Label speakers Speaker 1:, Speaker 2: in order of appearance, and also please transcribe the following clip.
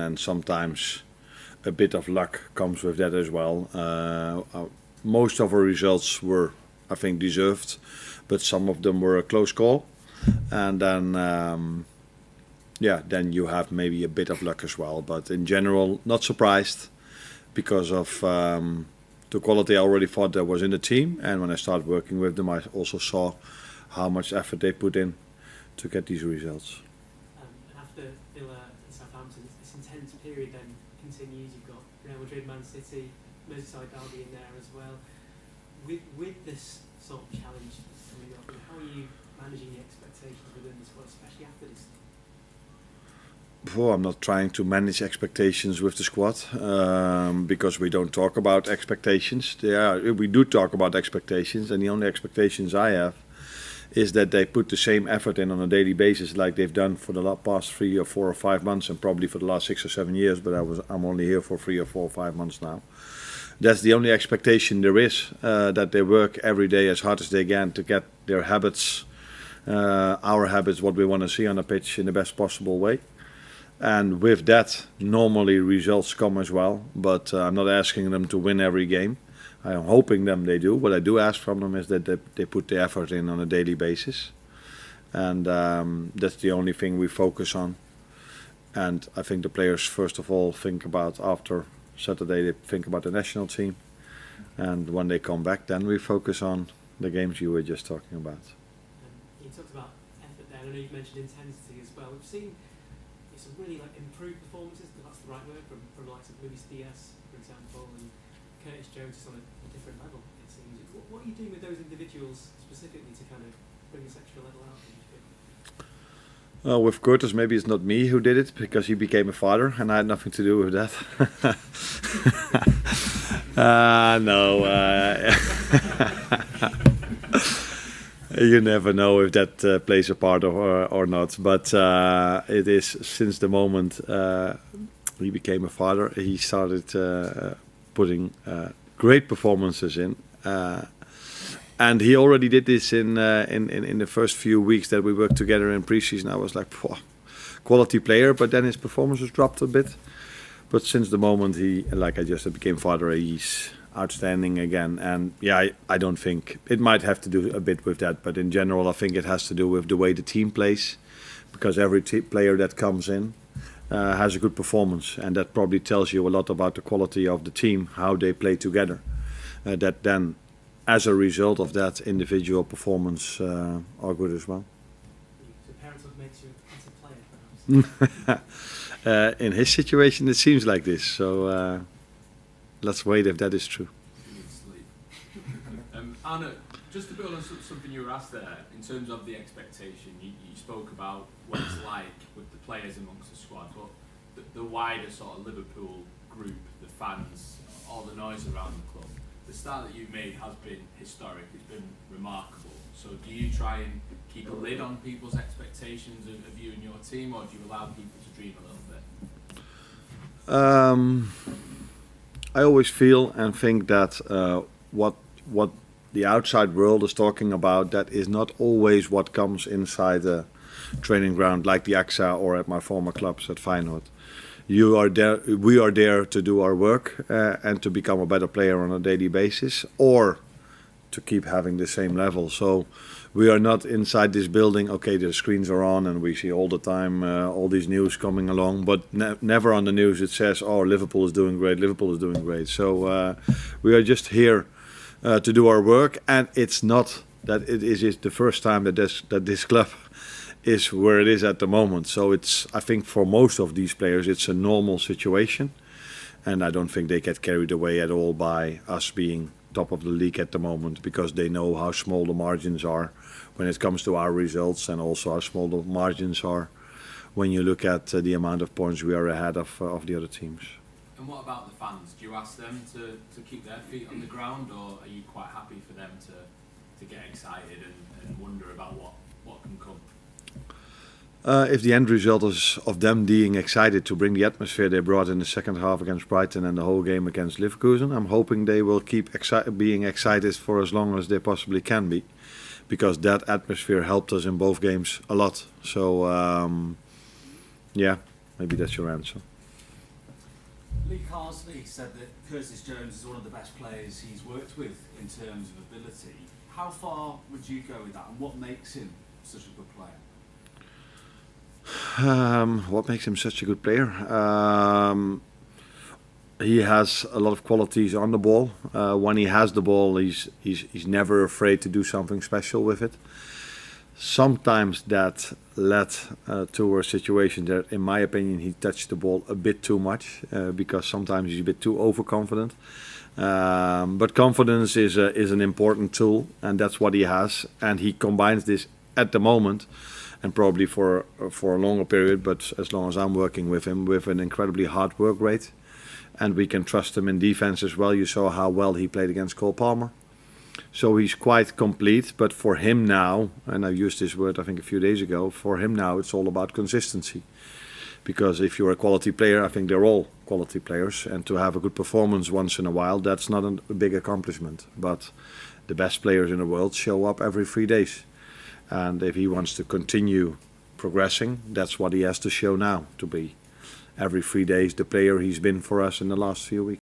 Speaker 1: and sometimes a bit of luck comes with that as well. Most of our results were, I think, deserved, but some of them were a close call. And then, then you have maybe a bit of luck as well. But in general, not surprised because of the quality I already thought that was in the team. And when I started working with them, I also saw how much effort they put in to get these results.
Speaker 2: And after Villa and Southampton, this intense period then continues. You've got Real Madrid, Man City, Merseyside derby in there as well. With this sort of challenge coming up, how are you managing the expectations within the squad, especially after this?
Speaker 1: I'm not trying to manage expectations with the squad because we don't talk about expectations. We do talk about expectations, and the only expectations I have is that they put the same effort in on a daily basis like they've done for the past 3 or 4 or 5 months, and probably for the last 6 or 7 years, but I'm only here for 3 or 4 or 5 months now. That's the only expectation there is, that they work every day as hard as they can to get their habits, our habits, what we want to see on a pitch in the best possible way. And with that, normally results come as well, but I'm not asking them to win every game. I am hoping they do. What I do ask from them is that they put the effort in on a daily basis. And that's the only thing we focus on. And I think the players, first of all, think about after Saturday, they think about the national team. And when they come back, then we focus on the games you were just talking about.
Speaker 2: You talked about effort there, and I know you've mentioned intensity as well. We've seen some really improved performances, if that's the right word, from the likes of Luis Diaz, for example, and Curtis Jones is on a different level, it seems. What are you doing with those individuals specifically to kind of bring this extra level out?
Speaker 1: With Curtis, maybe it's not me who did it because he became a father and I had nothing to do with that. No. You never know if that plays a part or not. But it is since the moment he became a father, he started putting great performances in. And he already did this in the first few weeks that we worked together in preseason. I was like, quality player, but then his performances dropped a bit. But since the moment he, like I just said, became father, he's outstanding again. And I don't think it might have to do a bit with that, but in general, I think it has to do with the way the team plays, because every player that comes in has a good performance, and that probably tells you a lot about the quality of the team, how they play together. That then, as a result of that, individual performance are good as well.
Speaker 2: So parenthood makes you a better player, perhaps?
Speaker 1: In his situation, it seems like this. So let's wait if that is true.
Speaker 3: Arne, just to build on something you were asked there, in terms of the expectation, you spoke about what it's like with the players amongst the squad, but the wider sort of Liverpool group, the fans, all the noise around the club. The start that you've made has been historic, it's been remarkable. So do you try and keep a lid on people's expectations of you and your team, or do you allow people to dream a little bit?
Speaker 1: I always feel and think that what the outside world is talking about, that is not always what comes inside the training ground, like the AXA or at my former clubs at Feyenoord. You are there. We are there to do our work and to become a better player on a daily basis, or to keep having the same level. So we are not inside this building. Okay, the screens are on and we see all the time all these news coming along, but never on the news it says, "Oh, Liverpool is doing great. Liverpool is doing great." So we are just here to do our work, and it's not that it is the first time that this club is where it is at the moment. So it's, I think for most of these players, it's a normal situation. And I don't think they get carried away at all by us being top of the league at the moment, because they know how small the margins are when it comes to our results, and also how small the margins are when you look at the amount of points we are ahead of the other teams.
Speaker 3: And what about the fans? Do you ask them to keep their feet on the ground, or are you quite happy for them to get excited and wonder about what can come?
Speaker 1: If the end result is of them being excited to bring the atmosphere they brought in the second half against Brighton and the whole game against Leverkusen, I'm hoping they will keep being excited for as long as they possibly can be, because that atmosphere helped us in both games a lot. So, maybe that's your answer.
Speaker 4: Lee Carsley said that Curtis Jones is one of the best players he's worked with in terms of ability. How far would you go with that, and what makes him such a good player?
Speaker 1: What makes him such a good player? He has a lot of qualities on the ball. When he has the ball, he's never afraid to do something special with it. Sometimes that led to a situation that, in my opinion, he touched the ball a bit too much because sometimes he's a bit too overconfident. But confidence is an important tool, and that's what he has. And he combines this at the moment, and probably for a longer period, but as long as I'm working with him, with an incredibly hard work rate. And we can trust him in defense as well. You saw how well he played against Cole Palmer. So he's quite complete, but for him now, and I used this word I think a few days ago, for him now it's all about consistency. Because if you're a quality player, I think they're all quality players, and to have a good performance once in a while, that's not a big accomplishment. But the best players in the world show up every 3 days. And if he wants to continue progressing, that's what he has to show now, to be every 3 days the player he's been for us in the last few weeks.